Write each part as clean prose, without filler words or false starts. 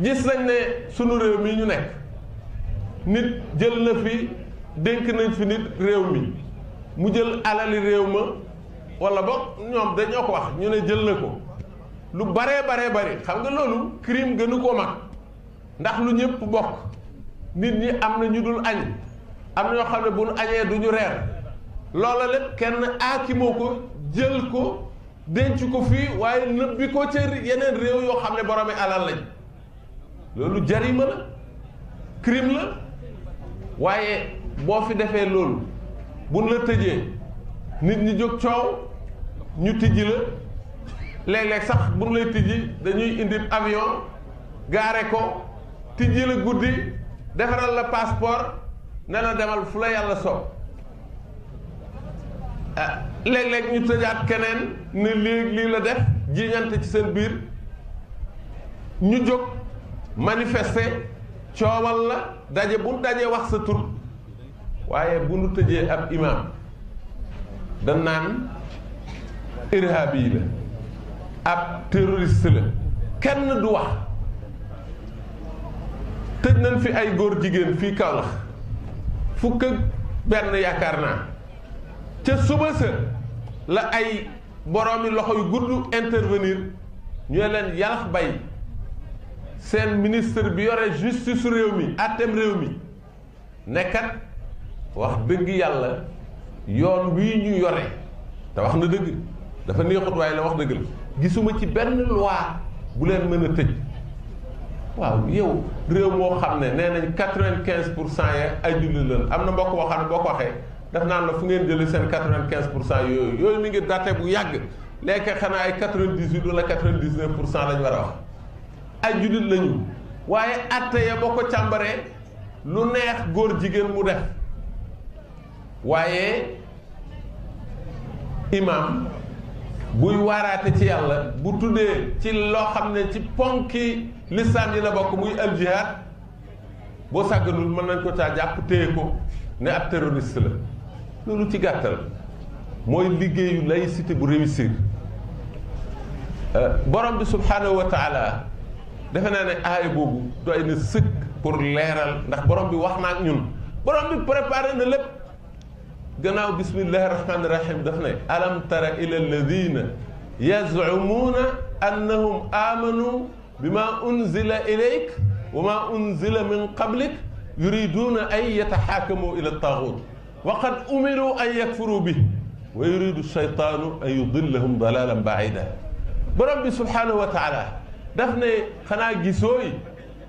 gis nañ ne sunu réew mi ñu nekk nit jël na fi dénk nañ fi nit réew mi mu jël alali réew ma wala boog ñoom dañoo ko wax ñu ne jël na ko lu baree bari xam nga loolu crime gënu koo mag ndax lu ñëpp bokk nit ñi am na ñu dul añ am na ñoo xam ne bu ñu añee du ñu reer loola lépp kenn aakimoo ko jël ko denc ko fii waaye nëbbi ko ca yeneen réew yoo xam ne boromi alal lañ loolu jarima la crime la waaye boo fi defee loolu buñ la tëjee nit ñi jóg coow ñu tijji la léeg-léeg sax buñ lay tijji dañuy indi avion gaare ko tijji la guddi defaral la passeport ne la demal fu la yàlla soob léeg-léeg ñu tëjaat keneen ne lii la def jiiñante ci seen biir ñu jóg manifester coowal la daje bu dajee wax sa tur waaye bu nu tëjee ab imam dañ naan irhaabi yi la ab terroriste la kenn du wax tëj nañ fi ay góor jigéen fii Kaolack fukk ak benn yaakaar naa ca suba sa la ay boroomi loxo yu gudd intervenir ñu leen yalax bay seen ministre bi yore justice réew mi àtteem réew mi nekkat wax dëgg yàlla yoon wii ñu yore te wax na dëgg dafa neexut waaye la wax dëgg la gisuma ci benn loi bu leen mën a tëj waaw yow réew moo xam ne nee nañ 95% ya ay jullit lañ am na mbokk boo xam ne boo ko waxee daf naan la fu ngeen jëlee seen 95% yooyu mi ngi daté bu yàgg léegi xanaa ay 98 wala 99% lañ war a wax ay jullit lañu waaye atte ya boo ko càmbaree lu neex góor jigéen mu def waaye imam buy waaraate ci yàlla bu tuddee ci loo xam ne ci ponki lislaam yi la bokk muy al jihad boo sàgganul mën nañ ko caa jàpp téye ko ne ab terroriste la loolu ci gàttal mooy liggéeyu laïcité bu réussir borom bi subhanahu wa taala defe naa ne aaya boobu doy na sëkk pour leeral ndax borom bi wax na ak ñun borom bi préparé na lépp gannaaw bismillahi rahmani rahim daf ne alam tara ila alladina yazumuuna annahum amanu bima unzila ilayk wa ma unzila min qablik yuriduuna an yataxaakamu ila taaxut wa qad umiru an yakfuru bih wa yuridu shaytaanu an yudillahum dalalan baida borom bi subhanahu wa taala daf ne xanaa gisooy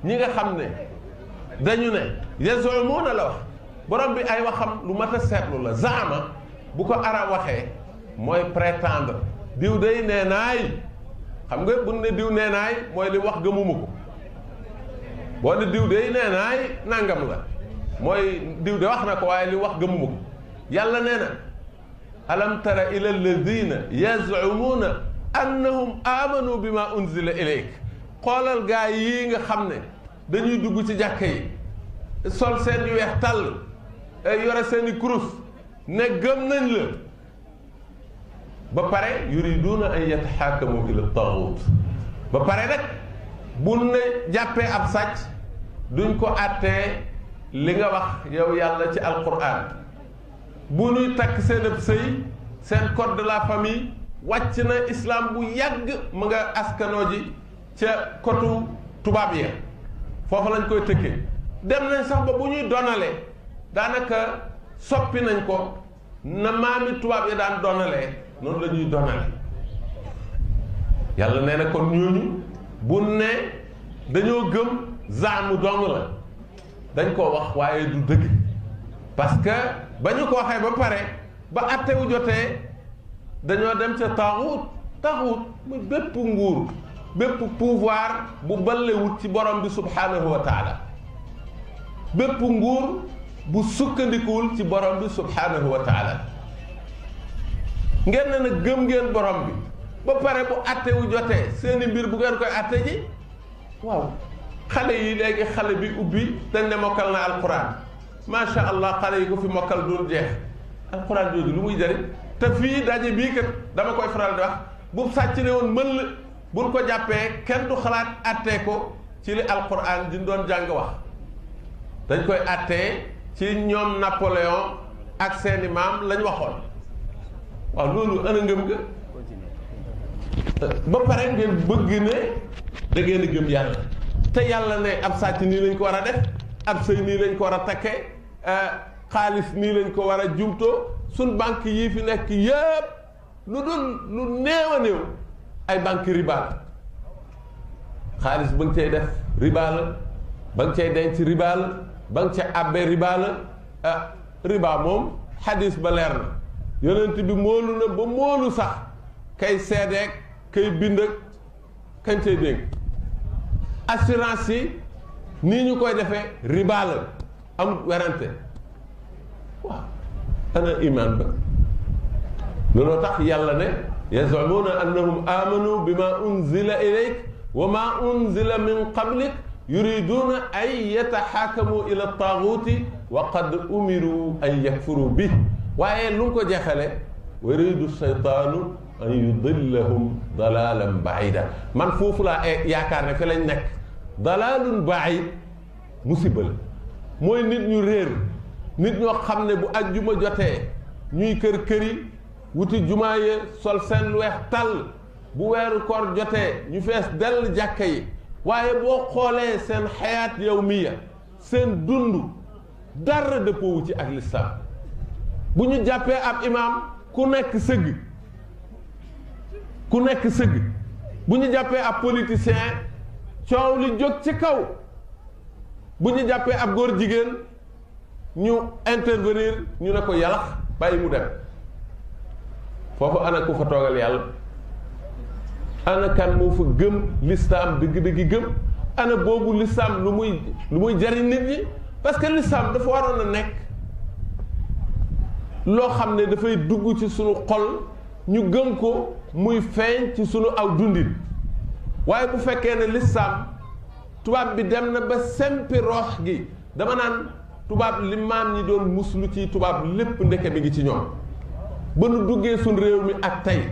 ñi nga xam ne dañu ne yazumuuna la wax borom bi ay waxam lu mat a seetlu la zaama bu ko arab waxee mooy prétendre diw day nee naay xam nga bu ne diw nee naay mooy li wax gëmuma ko boo ne diw day nee naay nangam la mooy diw de wax na ko waaye li wax gëmuma ko yàlla nee na alam tara ila alladina yazumuuna annahum amanu bima unzila ilayk xoolal gaa yii nga xam ne dañuy dugg ci jàkka yi sol seen yu weex tàll yore seeni kurus ne gëm nañ la ba pare yuriduuna an yataxaakamu ila taaxut ba pare nag bu ne jàppee ab sàcc duñ ko àttee li nga wax yow yàlla ci alquran bu nuy takk seen ab sëy seen code de la famille wàcc na islam bu yàgg mu nga askanoo ji ca kotu tubaab ya foofu lañ koy tëkkee dem nañ sax ba bu ñuy donalee daanaka soppi nañ ko na maami tubaab ya daan donalee noonu la ñuy donale yàlla nee na kon ñooñu bu ne dañoo gëm zaamu dong la dañ koo wax waaye du dëgg parce que ba ñu ko waxee ba pare ba attewu jotee dañoo dem ca taaxut muy bépp nguur bépp pouvoir bu ballewut ci borom bi subhanahu wa taala bépp nguur bu sukkandikuwul ci borom bi subhanahu wa taala ngeen ne nag gëm ngeen borom bi ba pare bu atte wu jotee seeni mbir bu ngeen koy atte ji waaw xale yi léegi xale bi ubbi dañ ne mokkal na alquran macha allah xale yi ko fi mokkal dul jeex alquran jooju lu muy jëriñ te fii daje bii kat dama koy faral di wax bu sàcc ne woon mën buñ ko jàppee kenn du xalaat attee ko ci li alquran di doon jàng wax dañ koy attee ci ñoom Napoléon ak seeni maam lañ waxoon waaw loolu ana ngëm nga ba pare ngeen bëgg ne da ngeen a gëm yàlla te yàlla ne ab sàcc nii lañ ko war a def ab sëy nii lañ ko war a takkee xaalis nii lañ ko war a jumtoo suñ banque yii fi nekk yëpp lu dul lu néew a néew ay banque riba la xaalis ba nga cay def riba la ba nga cay denc riba la ba nga ca abbe riba la riba moom xadis ba leer na yonent bi moolu na ba moolu sax kay seedeek kay bind ak kañ cay dénk assurance yi nii ñu koy defee riba la am werante waaw ana iman ba looloo tax yàlla ne yazumuuna annahum amanu bima unzila ilayk wa ma unzila min qablik yuriduuna an yataxaakamu ila taaguuti wa qad umiru an yakfuru bi waaye lu ko jeexale wa yuridu shaytaanu an yudillahum dalalan baida man foofu laa yaakaar ne fi lañ nekk dalalun baid musiba la mooy nit ñu réer nit ñoo xam ne bu ajjuma jotee ñuy kër-këri wuti jumaa ye sol seen weex tàll bu weeru koor jotee ñu fees dell jàkka yi waaye boo xoolee seen xayaat yawmiya seen dund dara dëppoowu ci ak lislaam bu ñu jàppee ab imaam ku nekk sëgg bu ñu jàppee ab politicien coow li jóg ci kaw bu ñu jàppee ab góor jigéen ñu intervenir ñu ne ko yalax bàyyi mu dem foofu ana ku fa toogal yàlla ana kan moo fa gëm lislaam dëgg-dëgg gëm ana boobu lislaam lu muy jariñ nit ñi parce que lislaam dafa waroon a nekk loo xam ne dafay dugg ci sunu xol ñu gëm ko muy feeñ ci sunu aw dundin waaye bu fekkee ne lislaam tubaab bi dem na ba sempi roox gi dama naan tubaab li maam ñi doon muslu ci tubaab lépp ndeke mi ngi ci ñoom ba nu duggee suñ réew mi ak tey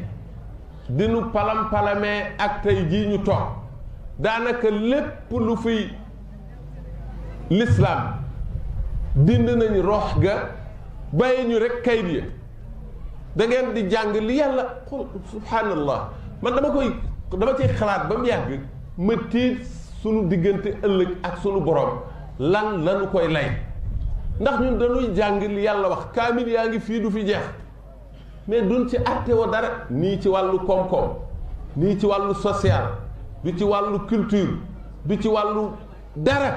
dinu palam-palamee ak tey jii ñu toog daanaka lépp lu fiy lislaam dind nañ roox ga bàyyi ñu rek kayit ya da ngeen di jàng li yàlla xool subhanallah man dama ciy xalaat ba mu yàgg ma tiit sunu diggante ëllëg ak sunu borom lan lanu koy lay ndax ñun dañuy jàng li yàlla wax kaamil yaa ngi fii du fi jeex mais duñ ci àtte wa dara nii ci wàllu koom-koom nii ci wàllu social du ci wàllu culture du ci wàllu dara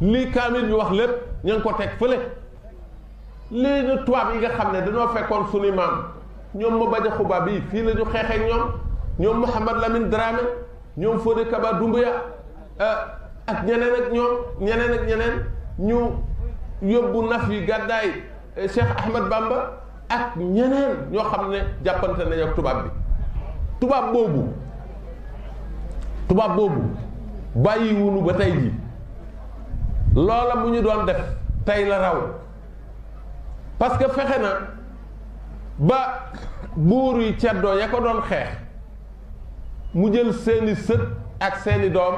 lii kaamil bi wax lépp ña ngi ko teg fële lii na tubaab yi nga xam ne dañoo fekkoon suñu maam ñoom ma baja xubaab yi fii la ñu xeexee ñoom Mouhamad Lamine Dramé ñoom Fodé Kaba Doumbouya ak ñeneen ñu yóbbu naf yi gàddaay Cheikh Ahmed Bamba ak ñeneen ñoo xam ne jàppante nañ ak tubaab bi tubaab boobu bàyyiwunu ba tey ji loola mu ñu doon def tey la raw parce que fexe na ba buur yi ceddoo ya ko doon xeex mu jël seeni sët ak seeni doom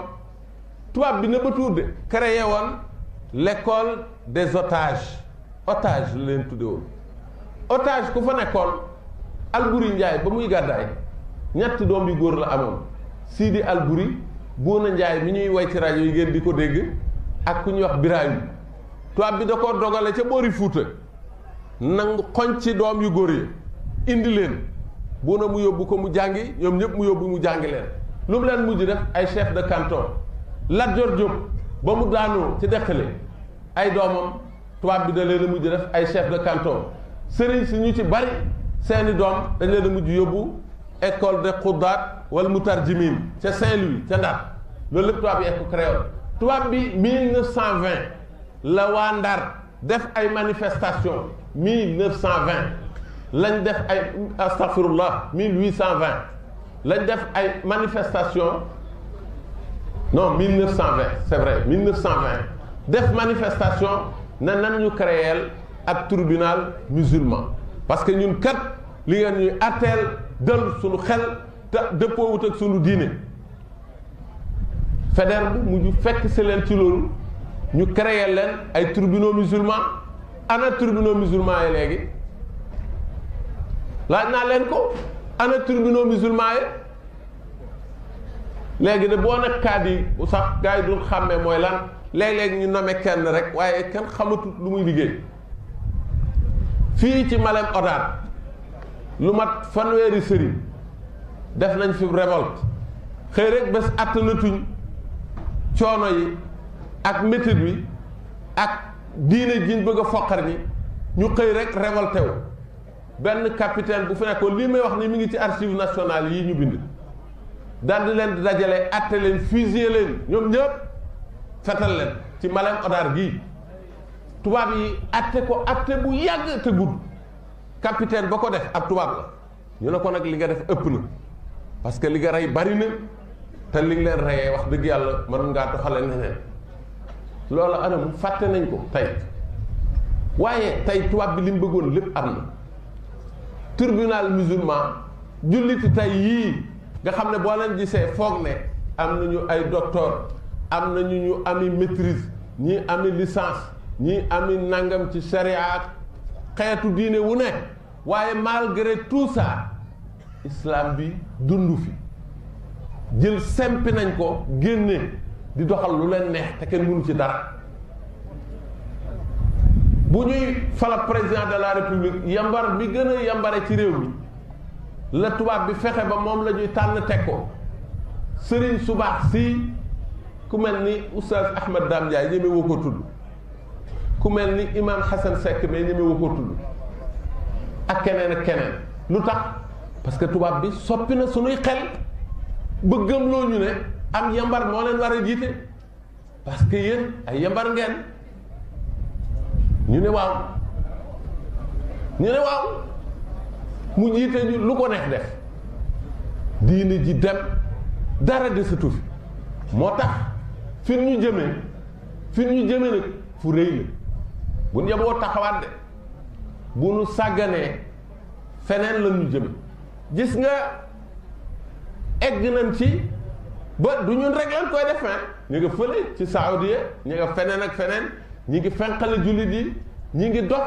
tubaab bi na ba tuur de créé woon l'école des otages la leen tudde woon otage ku fa nekkoon Alburi Njaay ba muy gàddaay ñetti doom yu góor la amoon Sidi Alburi Boona Njaay mi ñuy way ci rajo yi ngeen di ko dégg ak ku ñuy wax Birahim tubaab bi da ko dogale ca boori Fuuta nangu xoñ ci doom yu góor yi indi leen Boona mu yóbbu ko mu jàngi ñoom ñëpp mu yóbbu mu jàngi leen lu mu leen mujj def ay chef de canton Lat Joor Jóob ba mu daanoo ci deqale ay doomam tubaab bi da leen a mujj def ay chef de canton sëriñ si ñu ci bari seeni doom dañ leen a mujj yóbbu école de xudaat wala mutarjimin ca Saint-Louis ca Ndar loolu lépp tubaab yi ko créé woon tubaab bi 1920 la waa Ndar def ay manifestation 1920 lañ def ay astaghfirullah 1820 lañ def ay manifestation non 1920 c'est vrai 1920 def manifestation na nan ñu créer ab tribunal musulman parce que ñun kat li ngeen ñuy atteel dal suñu xel te dëppoowut ak suñu diine Faidherbe mujj fekk si leen ci loolu ñu créer leen ay tribunaux musulmans. Ana tribunaux musulmans yi léegi laaj naa leen ko ana tribunaux musulmans yi léegi de boo nekk kaadi bu sax gars yi dul xàmmee mooy lan léeg-léeg ñu nommé kenn rek waaye kenn xamatut lu muy liggéey fii ci Malem Hodar lu mat fanweeri sëriñ def nañ fi révolte xëy rek bés attanatuñ coono yi ak métit wi ak diine jiñ bëgg a foqar ñi ñu xëy rek révolté wu benn capitaine bu fi nekkoon lii may wax ni mi ngi ci archives nationales yi ñu bind daal di leen di dajale atte leen fusillé leen ñoom ñëpp fetal leen ci Malem Hodar gii tubaab yi atte ko atte bu yàgg te gudd capitaine ba ko def ab tubaab la ñu ne ko nag li nga def ëpp na parce que li nga rey bari na te li nga leen reyee wax dëgg yàlla mën ngaa doxale neneen loolu anam fàtte nañ ko tey waaye tey tubaab bi li mu bëggoon lépp am na tribunal musulman julliti tey yii nga xam ne boo leen gisee foog ne am nañu ay docteur am nañu ñu ami maîtrise ñii ami licence ñii ami nangam ci sharia xeetu diine wu ne waaye malgré tout ça islam bi dund fi jël sempi nañ ko génne di doxal lu leen neex te kenn mënu ci dara bu ñuy fala président de la république yambar bi gën a yambare ci réew mi la tubaab bi fexe ba moom la ñuy tànn teg ko sëriñ su baax si ku mel ni oustaz Ahmed Dame Ndiaye ñeme woo ko tudd ku mel ni imam Hassan Seck mais ñeme woo ko tudd ak keneen lu tax parce que tubaab bi soppi na suñuy xel bëggam loo ñu ne am yambar moo leen war a jiite parce que yéen ay yambar ngeen ñu ne waaw mu jiite ñu lu ko neex def diine ji dem dara desatu fi moo tax fi ñu jëmee nag fu rëy la bu ñu yeboo taxawaat de bu nu sàgganee feneen la ñu jëme gis nga egg nañ ci ba du ñun rek leen koy def ñu ngi fële ci Saoudia ñu nga feneen ak feneen ñi ngi fenqale jullit yi ñi ngi dox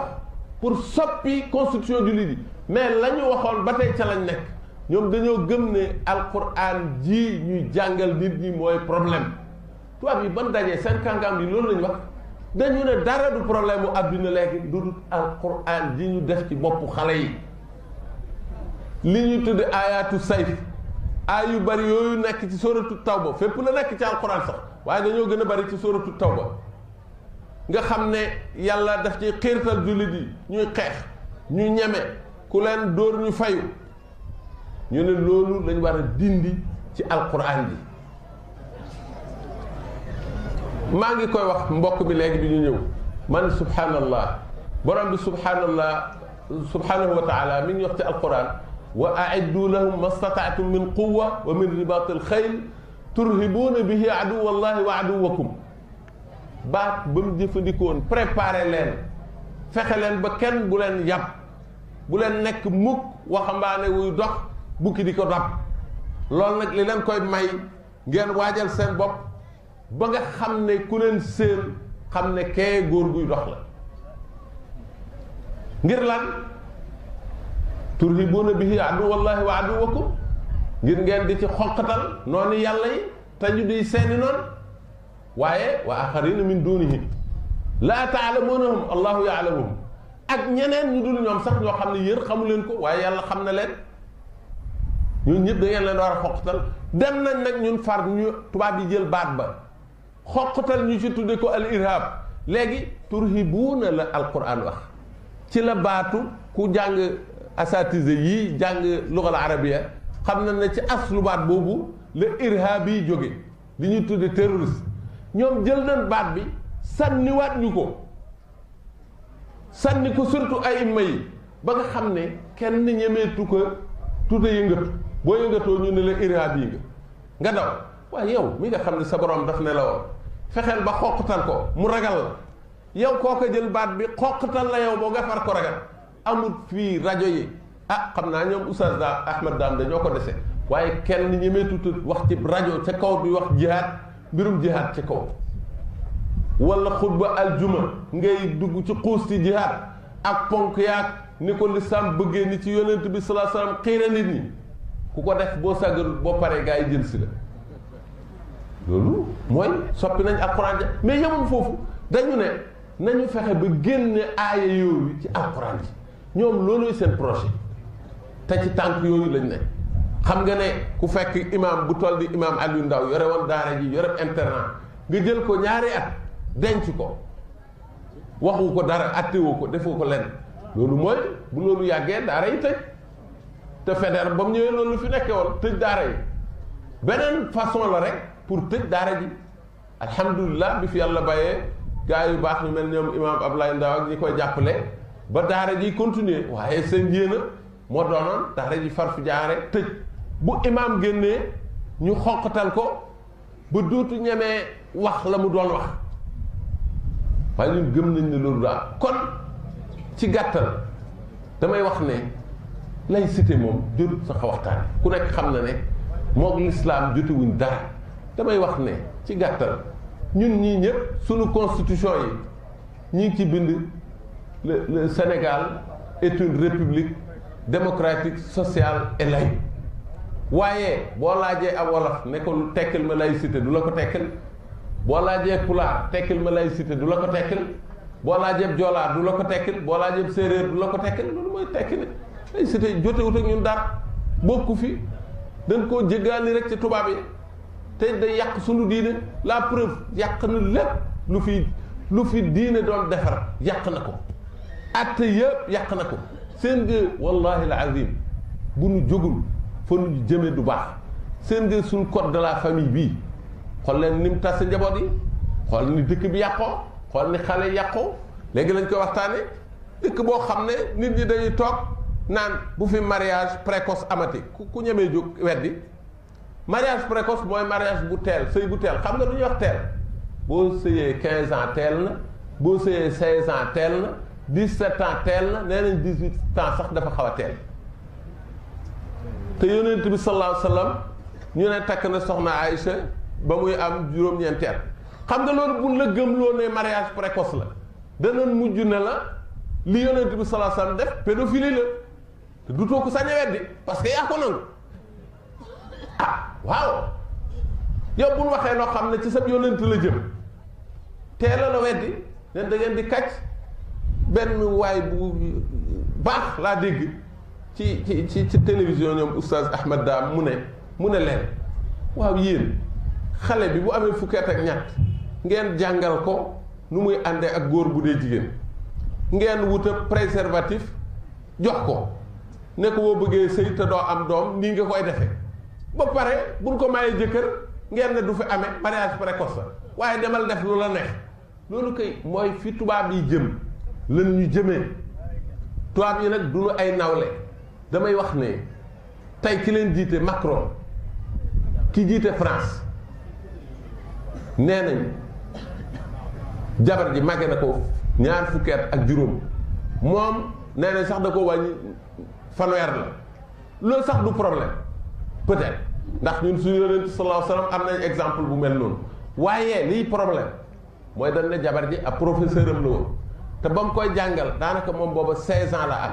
pour soppi constitution jullit yi mais la ñu waxoon ba tey ca lañ nekk ñoom dañoo gëm ne alquran ji ñuy jàngal nit ñi mooy problème tubaab yi ban dajee seen kàngam yi loolu lañu wax dañu ne dara du problème mu àdduna léegi du dul alquran ji ñu def ci boppu xale yi li ñuy tudde ayaatu sayf aay yu bari yooyu nekk ci sóoratu tawba fépp la nekk ci alquran sax waaye dañoo gën a bari ci sóoratu tawba nga xam ne yàlla daf ci xiirtal jullit yi ñuy xeex ñu ñeme ku leen dóor ñu fayu ñu ne loolu lañ war a dindi ci alquran ji maa ngi koy wax mbokk bi léegi bi ñu ñëw man subhanallah borom bi subhanahu wa taala mi ngi wax ci alquran wa aiddu lahum ma stataatum min quwa wa min ribat alxayl turhibuuna bihi aduwa allahi wa aduwakum baat ba mu jëfandikoon préparé leen fexe leen ba kenn bu leen yàpp bu leen nekk mukk waxambaane wuy dox bukki di ko dab loolu nag li leen koy may ngeen waajal seen bopp ba nga xam ne ku leen séen xam ne kee góor guy dox la ngir lan turhibuuna bihi aduwallahi wa aduwakum ngir ngeen di ci xonqatal noonu yàlla yi te ñu di seeni noonu waaye wa axarina min dunihim laa taalamuunahum allahu yaalamuhum ak ñeneen ñu dul ñoom sax ñoo xam ne yéen xamu leen ko waaye yàlla xam na leen ñun ñëpp da ngeen leen war a xoqatal dem nañ nag ñun far ñu tubaab yi jël baat ba xoqatal ñu ci tudde ko al irhab léegi turhibuuna la alquran wax ci la baatu ku jàng asatise yii jàng lugal arabia xam na ne ci aslu baat boobu la irhab yi jóge li ñuy tudde terroriste ñoom jël nañ baat bi sànniwaat ñu ko sànni ko surtout ay imma yi ba nga xam ne kenn ñemeetu ko tuuta yëngatu boo yëngatoo ñu ne la irhab yi nga daw waaye yow mi nga xam ne sa borom daf ne la woon fexeel ba xoqatal ko mu ragal la yow koo ko jël baat bi xoqatal la yow boo nga far ko ragal amul fii rajo yi xam naa ñoom oustaz Ahmed Dame dañoo ko dese waaye kenn ñemeetu wax ci rajo ca kaw bi wax jihaad mbirum jihaad ci kaw wala xutba aljuma ngay dugg ci xuus ci jihaad ak ponk yaag ni ko lislaam bëggee ni ci yonent bi sallallahu alayhi wasallam xiira nit ñi ku ko def boo sàggarul boo paree gaa yi jël si la loolu mooy soppi nañ alxuraan ja mais yemul foofu dañu ne nañu fexe ba génne aaya yooyu ci alxuraan ji ñoom looluy seen projet te ci tànk yooyu lañ ne xam nga ne ku fekk imam bu toll di imam Aliou Ndao yore woon daara ji yore internat nga jël ko ñaari at denc ko waxu ko dara attewoo ko defoo ko lenn loolu mooy bu loolu yàggee daara yi tëj te Faidherbe ba mu ñëwee loolu fi nekkee woon tëj daara yi beneen façon la rek pour tëj daara ji alhamdulilah bi fi yàlla bàyyee gaa yu baax ñu mel ñoom imam Abdoulaye Ndao ak ñi koy jàppale ba daara ji continuer waaye seen yéena moo doonoon daara ji far fi jaare tëj bu imam génnee ñu xonqatal ko ba dootu ñemee wax la mu doon wax waaye ñun gëm nañ ne loolu daal kon ci gàttal damay wax ne laïcité moom jotut sax waxtaan ku nekk xam na ne moog lislaam jotewuñ dara damay wax ne ci gàttal ñun ñii ñëpp sunu constitution yi ñi ngi ci bind le Sénégal est une république démocratique sociale et laïque waaye boo laajee ab wolof ne ko tekkil ma laïcité du la ko tekkil boo laajee pulaar tekkil ma laïcité du la ko tekkil boo laajee joolaar du la ko tekkil boo laajee séeréer du la ko tekkil loolu mooy tekki ne laïcité jotewut ak ñun dara bokku fi dañ koo jéggaani rek ci tubaab yi te day yàq sunu diine la preuve yàq na lépp lu fi diine doon defar yàq na ko atte yëpp yàq na ko seen nga wallahi al azim bu nu jógul fa nu jëmee du baax seen nga suñ code de la famille bii xool leen ni mu tas njaboot yi xool ni dëkk bi yàqoo xool ni xale yàqoo léegi lañ koy waxtaane dëkk boo xam ne nit ñi dañuy toog naan bu fi mariage précoce amati ku ñemee jóg weddi mariage précoce mooy mariage bu teel sëy bu teel xam nga lu ñuy wax teel boo sëyee 15 ans teel na boo sëyee 16 ans teel na 17 ans teel na nee nañ 18 ans sax dafa xaw a teel te yonent bi sallallahu alayhi wa sallam ñu ne takk na soxna Aïcha ba muy am juróom-ñeenti at xam nga loolu buñ la gëmloo ne mariage précoce la danañ mujj ne la li yonent bi sallallahu alayhi wa sallam def pédophilie la te dutoo ko sañ a weddi parce que yaa ko nangu ah waaw yow bu ñu waxee loo xam ne ci sa yonent la jëm teel a la weddi nen da ngeen di kàcc benn waay bu baax laa dégg ci télévision ñoom oustaz Ahmed Dam mu ne leen waaw yéen xale bi bu amee fukki at ak ñett ngeen jàngal ko nu muy àndee ak góor bu dee jigéen ngeen wuta préservatif jox ko ne ko boo bëggee sëy te doo am doom nii nga koy defee ba pare buñ ko mayee jëkkër ngeen ne du fi amee mariage précoce la waaye demal def lu la neex loolu kay mooy fi tubaab yi jëm lan ñu jëmee tubaab yi nag duñu ay nawle damay wax ne tey ki leen jiite Macron ki jiite France nee nañ jabar ji màgge na ko ñaar fukki at ak juróom moom nee nañ sax da ko wàññi fanweer la loolu sax du problème peut-être ndax ñun suñu yonent sallallahu alayhi wa sallam am nañ exemple bu mel noonu waaye liy problème mooy dañ ne jabar ji ab professeur am la woon te ba mu koy jàngal daanaka moom booba 16 ans la am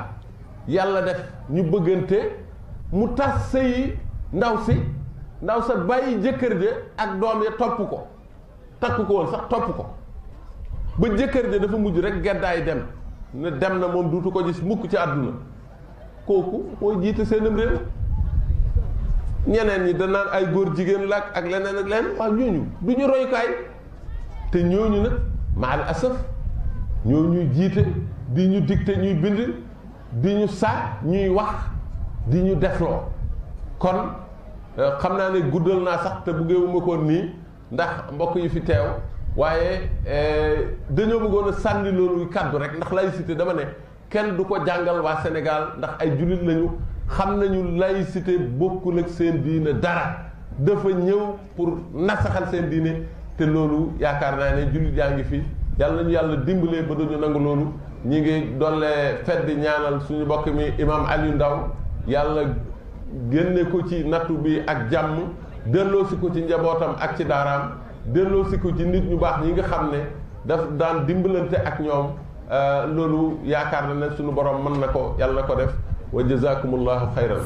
yàlla def ñu bëggante mu tas sëyi ndaw sa bàyyi jëkkër ja ak doom ya topp ko takk ko woon sax topp ko ba jëkkër ja dafa mujj rek geddaay dem ne dem na moom duutu ko gis mukk ci àdduna kooku mooy jiite seenam réew ñeneen ñi danaan ay góor jigéen la ak leneen ak leneen waaw ñooñu du ñu royukaay te ñooñu nag maal asaf ñoo ñuy jiite di ñu dicté ñuy bind di ñu saa ñuy wax di ñu defloo kon xam naa ne guddal naa sax te buggeewuma ko nii ndax mbokk yi fi teew waaye dañoo bëggoon a sànni loolu kàddu rek ndax laïcité dama ne kenn du ko jàngal waa Sénégal ndax ay jullit lañu xam nañu laïcité bokkul ak seen diine dara dafa ñëw pour nasaxal seen diine te loolu yaakaar naa ne jullit yaa ngi fi yàlla nañu yàlla dimbalee ba duñu nangu loolu ñi ngi doole fedd di ñaanal suñu mbokk mi imam Aliou Ndao yàlla génne ko ci nattu bi ak jàmm delloosi ko ci njabootam ak ci daaraam delloosi ko ci nit ñu baax ñi nga xam ne daf daan dimbalante ak ñoom loolu yaakaar na ne suñu borom mën na ko yàlla na ko def wa jazakumullahu xayran